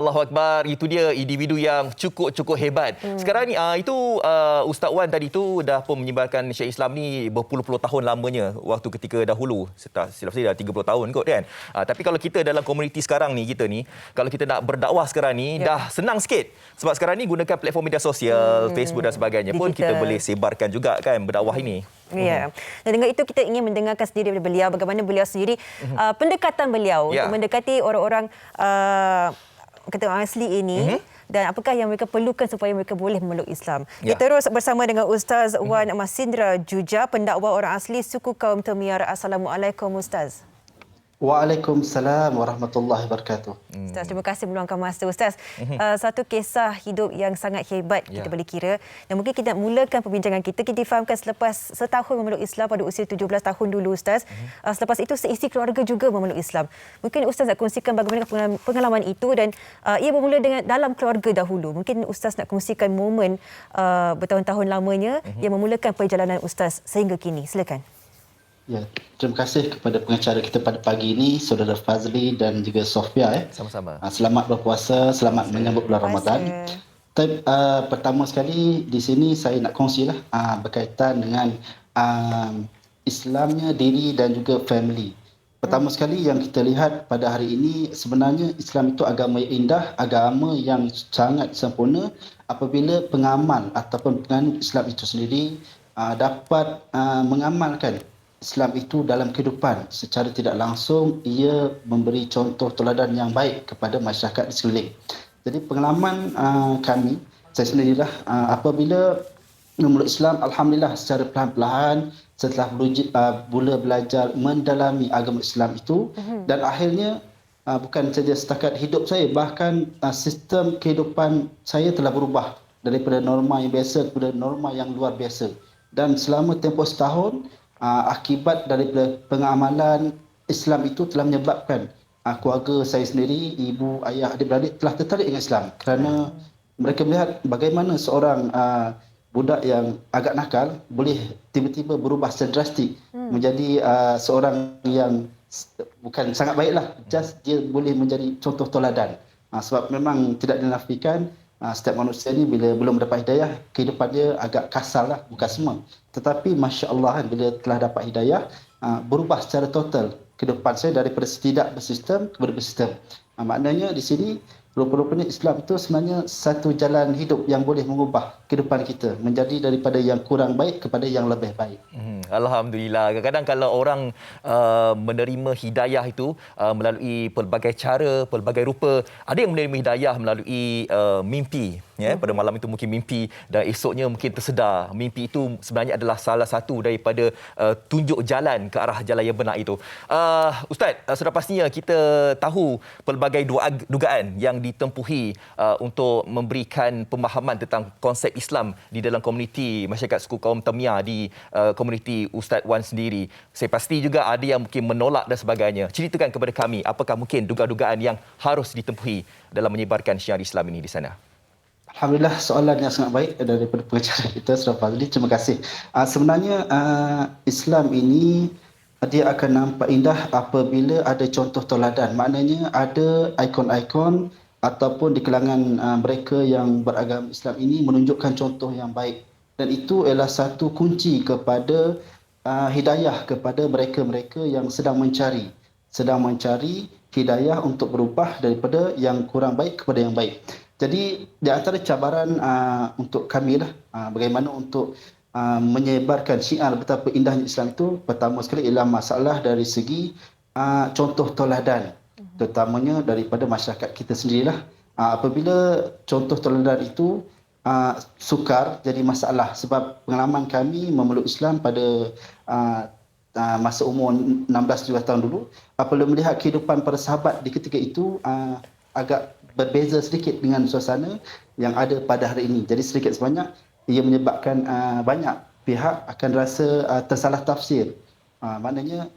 Allahu Akbar, itu dia individu yang cukup hebat. Sekarang ni Ustaz Wan tadi tu dah pun menyebarkan syiar Islam ni berpuluh-puluh tahun lamanya waktu ketika dahulu. Silap saya dah 30 tahun kot kan. Tapi kalau kita dalam komuniti sekarang ni, kita ni kalau kita nak berdakwah sekarang ni dah senang sikit. Sebab sekarang ni gunakan platform media sosial, Facebook dan sebagainya pun kita boleh sebarkan juga kan berdakwah ini. Ya. Dan dengan itu kita ingin mendengarkan sendiri daripada beliau bagaimana beliau sendiri pendekatan beliau untuk mendekati orang-orang kata orang asli ini dan apakah yang mereka perlukan supaya mereka boleh memeluk Islam. Kita terus bersama dengan Ustaz Wan Masindra Juja, pendakwa orang asli suku kaum Temyar. Assalamualaikum Ustaz. Waalaikumsalam warahmatullahi wabarakatuh. Ustaz, terima kasih meluangkan masa Ustaz. Satu kisah hidup yang sangat hebat kita boleh kira, dan mungkin kita mulakan perbincangan kita difahamkan selepas setahun memeluk Islam pada usia 17 tahun dulu Ustaz. Selepas itu seisi keluarga juga memeluk Islam. Mungkin Ustaz nak kongsikan bagaimana pengalaman itu, dan ia bermula dengan dalam keluarga dahulu. Mungkin Ustaz nak kongsikan momen bertahun-tahun lamanya yang memulakan perjalanan Ustaz sehingga kini. Silakan. Ya, terima kasih kepada pengacara kita pada pagi ini, Saudara Fazli dan juga Sofia. Sama-sama. Selamat berpuasa, selamat menyambut bulan Ramadan. Pertama sekali di sini saya nak kongsilah berkaitan dengan Islamnya diri dan juga family. Pertama sekali yang kita lihat pada hari ini, sebenarnya Islam itu agama yang indah, agama yang sangat sempurna apabila pengamal ataupun penganut Islam itu sendiri dapat mengamalkan Islam itu dalam kehidupan secara tidak langsung. Ia memberi contoh teladan yang baik kepada masyarakat di sekeliling. Jadi pengalaman kami, saya sendirilah apabila memeluk Islam, alhamdulillah secara perlahan-lahan setelah mula belajar mendalami agama Islam itu, dan akhirnya bukan saja setakat hidup saya, bahkan sistem kehidupan saya telah berubah daripada norma yang biasa kepada norma yang luar biasa. Dan selama tempoh setahun, akibat daripada pengamalan Islam itu telah menyebabkan keluarga saya sendiri, ibu, ayah, adik-beradik telah tertarik dengan Islam, kerana mereka melihat bagaimana seorang budak yang agak nakal boleh tiba-tiba berubah secara drastik menjadi seorang yang bukan sangat baiklah, just dia boleh menjadi contoh teladan. Sebab memang tidak dinafikan setiap manusia ni bila belum mendapat hidayah, kehidupan dia agak kasar lah, bukan semua. Tetapi Masya Allah kan, bila telah dapat hidayah, berubah secara total kehidupan saya daripada tidak bersistem kepada bersistem. Maknanya di sini rupa-rupanya Islam itu sebenarnya satu jalan hidup yang boleh mengubah kehidupan kita menjadi daripada yang kurang baik kepada yang lebih baik. Alhamdulillah. Kadang-kadang kalau orang menerima hidayah itu melalui pelbagai cara, pelbagai rupa. Ada yang menerima hidayah melalui mimpi. Pada malam itu mungkin mimpi, dan esoknya mungkin tersedar. Mimpi itu sebenarnya adalah salah satu daripada tunjuk jalan ke arah jalan yang benar itu. Ustaz, sudah pastinya kita tahu pelbagai dugaan yang ditempuhi untuk memberikan pemahaman tentang konsep Islam di dalam komuniti masyarakat suku kaum Temyar di komuniti Ustaz Wan sendiri. Saya pasti juga ada yang mungkin menolak dan sebagainya. Ceritakan kepada kami apakah mungkin dugaan-dugaan yang harus ditempuhi dalam menyebarkan syiar Islam ini di sana. Alhamdulillah, soalan yang sangat baik daripada pengacara kita, Saudara Fazli. Terima kasih. Sebenarnya Islam ini dia akan nampak indah apabila ada contoh teladan. Maknanya ada ikon-ikon ataupun di kalangan mereka yang beragama Islam ini menunjukkan contoh yang baik. Dan itu adalah satu kunci kepada hidayah kepada mereka-mereka yang sedang mencari hidayah untuk berubah daripada yang kurang baik kepada yang baik. Jadi di antara cabaran untuk kami lah, bagaimana untuk menyebarkan syiar betapa indahnya Islam itu, pertama sekali ialah masalah dari segi contoh teladan, terutamanya daripada masyarakat kita sendirilah. Apabila contoh teladan itu sukar jadi masalah, sebab pengalaman kami memeluk Islam pada masa umur 16-17 tahun dulu, apabila melihat kehidupan para sahabat di ketika itu agak berbeza sedikit dengan suasana yang ada pada hari ini. Jadi sedikit sebanyak ia menyebabkan banyak pihak akan rasa tersalah tafsir. Maknanya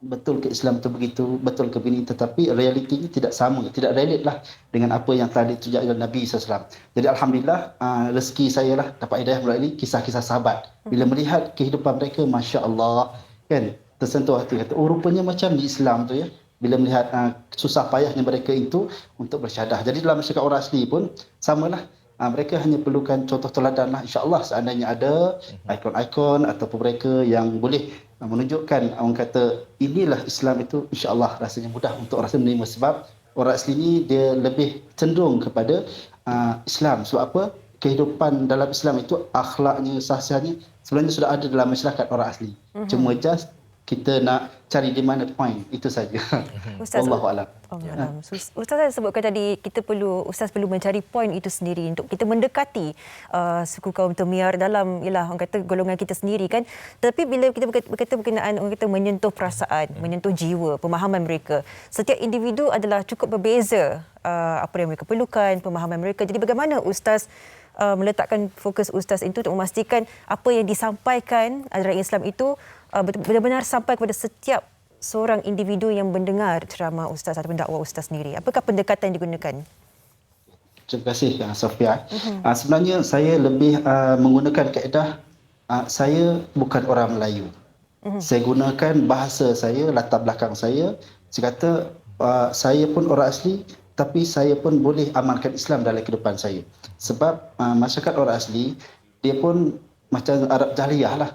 betul ke Islam itu begitu, betul ke begini, tetapi realitinya tidak sama, tidak relate lah dengan apa yang telah ditunjuk oleh Nabi SAW. Jadi alhamdulillah rezeki saya lah dapat hidayah melalui kisah-kisah sahabat. Bila melihat kehidupan mereka, Masya Allah, kan, tersentuh hati, kata, oh rupanya macam di Islam tu ya. bila melihat susah payahnya mereka itu untuk bersyahadah. Jadi dalam masyarakat orang asli pun samalah. Mereka hanya perlukan contoh teladan lah. InsyaAllah seandainya ada ikon-ikon ataupun mereka yang boleh menunjukkan, orang kata inilah Islam itu, insyaAllah rasanya mudah untuk orang asli menerima. Sebab orang asli ni dia lebih cenderung kepada Islam. Sebab apa? Kehidupan dalam Islam itu, akhlaknya, sahsiahnya sebenarnya sudah ada dalam masyarakat orang asli. Cuma just kita nak cari di mana point, itu saja. Ustaz, Wallahualam. Ustaz saya sebutkan tadi Ustaz perlu mencari point itu sendiri untuk kita mendekati suku kaum Temiar dalam orang kata golongan kita sendiri kan. Tapi bila kita berkata berkenaan orang kata menyentuh perasaan, menyentuh jiwa, pemahaman mereka, setiap individu adalah cukup berbeza apa yang mereka perlukan, pemahaman mereka. Jadi bagaimana Ustaz meletakkan fokus Ustaz itu untuk memastikan apa yang disampaikan ajaran Islam itu benar-benar sampai kepada setiap seorang individu yang mendengar ceramah Ustaz ataupun dakwah Ustaz sendiri. Apakah pendekatan yang digunakan? Terima kasih Sofia. Sebenarnya saya lebih menggunakan kaedah saya bukan orang Melayu. Saya gunakan bahasa saya, latar belakang saya. Saya kata saya pun orang asli tapi saya pun boleh amalkan Islam dalam kehidupan saya. Sebab masyarakat orang asli dia pun macam Arab Jahiliyah lah.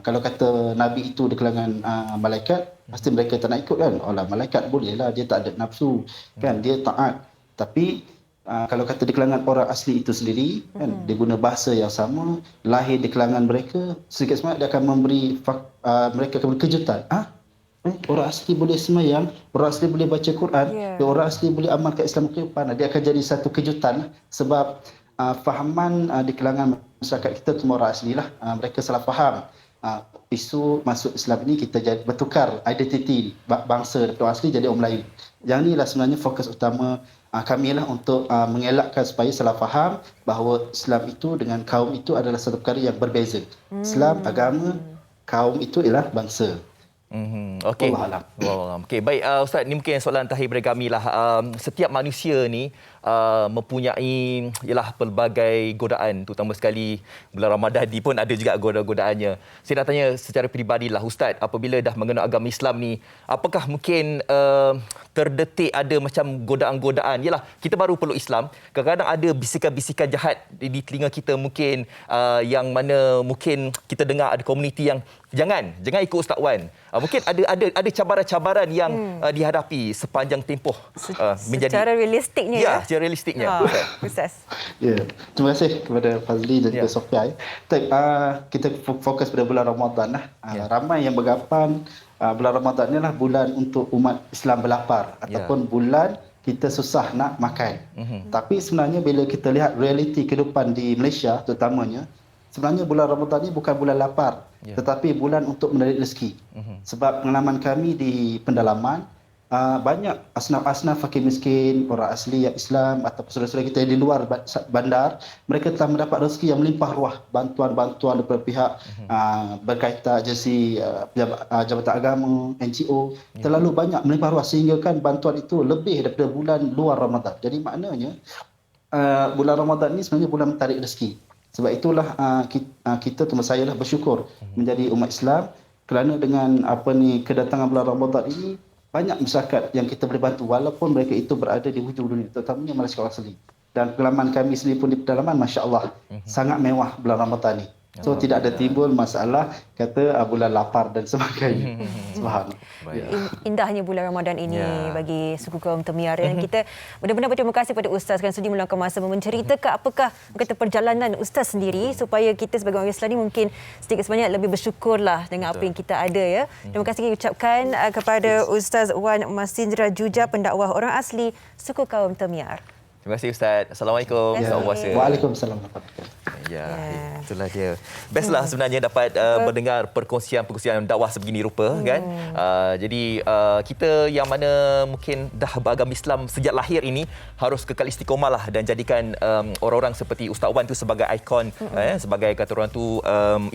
Kalau kata Nabi itu di kalangan malaikat, pasti mereka tak nak ikut kan. Orang malaikat bolehlah, dia tak ada nafsu kan, dia taat. Tapi kalau kata di kalangan orang asli itu sendiri kan, dia guna bahasa yang sama, lahir di kalangan mereka, sedikit semangat dia akan memberi mereka akan beri kejutan. Orang asli boleh semayang, orang asli boleh baca Quran, orang asli boleh amalkan Islam kehidupan. Dia akan jadi satu kejutan sebab fahaman di kalangan masyarakat kita semua orang asli lah. Mereka salah faham. Isu masuk Islam ini kita jadi bertukar identiti bangsa dari orang asli jadi orang Melayu. Yang inilah sebenarnya fokus utama kami lah untuk mengelakkan supaya salah faham bahawa Islam itu dengan kaum itu adalah satu perkara yang berbeza. Islam, agama, kaum itu ialah bangsa. Okey. Okey, baik Ustaz, ni mungkin soalan terakhir daripada kami lah. Setiap manusia ni mempunyai pelbagai godaan, terutama sekali bulan Ramadan ni pun ada juga godaannya. Saya nak tanya secara peribadilah Ustaz, apabila dah mengenal agama Islam ni, apakah mungkin terdetik ada macam godaan-godaan? Yalah, kita baru peluk Islam, kadang-kadang ada bisikan-bisikan jahat di telinga kita mungkin yang mana mungkin kita dengar ada komuniti yang jangan ikut Ustaz Wan. Mungkin ada cabaran-cabaran yang dihadapi sepanjang tempoh menjadi secara realistiknya. Ya, secara realistiknya. Ustaz. Ya, terima kasih kepada Fazli dan juga Sofia. Kita fokus pada bulan Ramadan lah. Ramai yang bergapan bulan Ramadan ni lah bulan untuk umat Islam berlapar ataupun bulan kita susah nak makan. Tapi sebenarnya bila kita lihat realiti kehidupan di Malaysia terutamanya, sebenarnya bulan Ramadan ni bukan bulan lapar, tetapi bulan untuk menarik rezeki. Sebab pengalaman kami di pendalaman, banyak asnaf-asnaf fakir miskin, orang asli yang Islam ataupun saudara-saudara kita yang di luar bandar, mereka telah mendapat rezeki yang melimpah ruah, bantuan-bantuan daripada pihak berkaitan agensi Jabatan Agama, NGO, terlalu banyak melimpah ruah sehingga kan bantuan itu lebih daripada bulan luar Ramadan. Jadi maknanya bulan Ramadan ni sebenarnya bulan menarik rezeki. Sebab itulah kita terutama saya lah bersyukur menjadi umat Islam kerana dengan kedatangan bulan Ramadan ini banyak masyarakat yang kita boleh bantu walaupun mereka itu berada di hujung dunia, terutamanya Malaysia orang asli. Dan pengalaman kami sendiri pun di pedalaman, masya-Allah, sangat mewah bulan Ramadan ni. So tidak ada timbul masalah kata bulan lapar dan sebagainya. Subhanallah. Indahnya bulan Ramadan ini bagi suku kaum Temiar. Dan kita benar-benar berterima kasih kepada Ustaz kerana sudi meluangkan masa menceritakan apakah kata perjalanan Ustaz sendiri supaya kita sebagai orang Islam ni mungkin sedikit sebanyak lebih bersyukurlah dengan apa yang kita ada ya. Terima kasih ucapkan kepada Ustaz Wan Masindra Juja, pendakwah orang asli suku kaum Temiar. Terima kasih Ustaz. Assalamualaikum. Waalaikumsalam. Itulah dia. Bestlah sebenarnya dapat mendengar perkongsian dakwah sebegini rupa kan. Jadi kita yang mana mungkin dah beragama Islam sejak lahir ini harus kekal istiqomah lah dan jadikan orang-orang seperti Ustaz Wan tu sebagai ikon, sebagai kata orang tu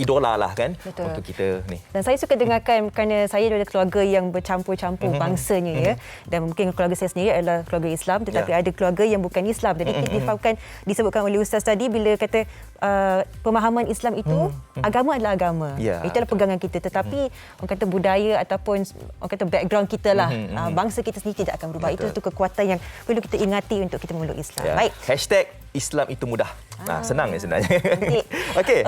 idola lah kan. Betul. Untuk kita ni. Dan saya suka dengarkan kerana saya dari keluarga yang bercampur-campur bangsanya ya. Dan mungkin keluarga saya sendiri adalah keluarga Islam tetapi ada keluarga yang bukan Islam. Jadi kita difahamkan disebutkan oleh Ustaz tadi bila kata pemahaman Islam itu agama adalah agama. Ya, Itu adalah pegangan kita. Tetapi orang kata budaya ataupun orang kata background kita lah, bangsa kita sendiri tidak akan berubah. Itu kekuatan yang perlu kita ingati untuk kita memeluk Islam. Ya. Baik. #Islam itu mudah. Nah, senang ya sebenarnya. Cantik. Okey.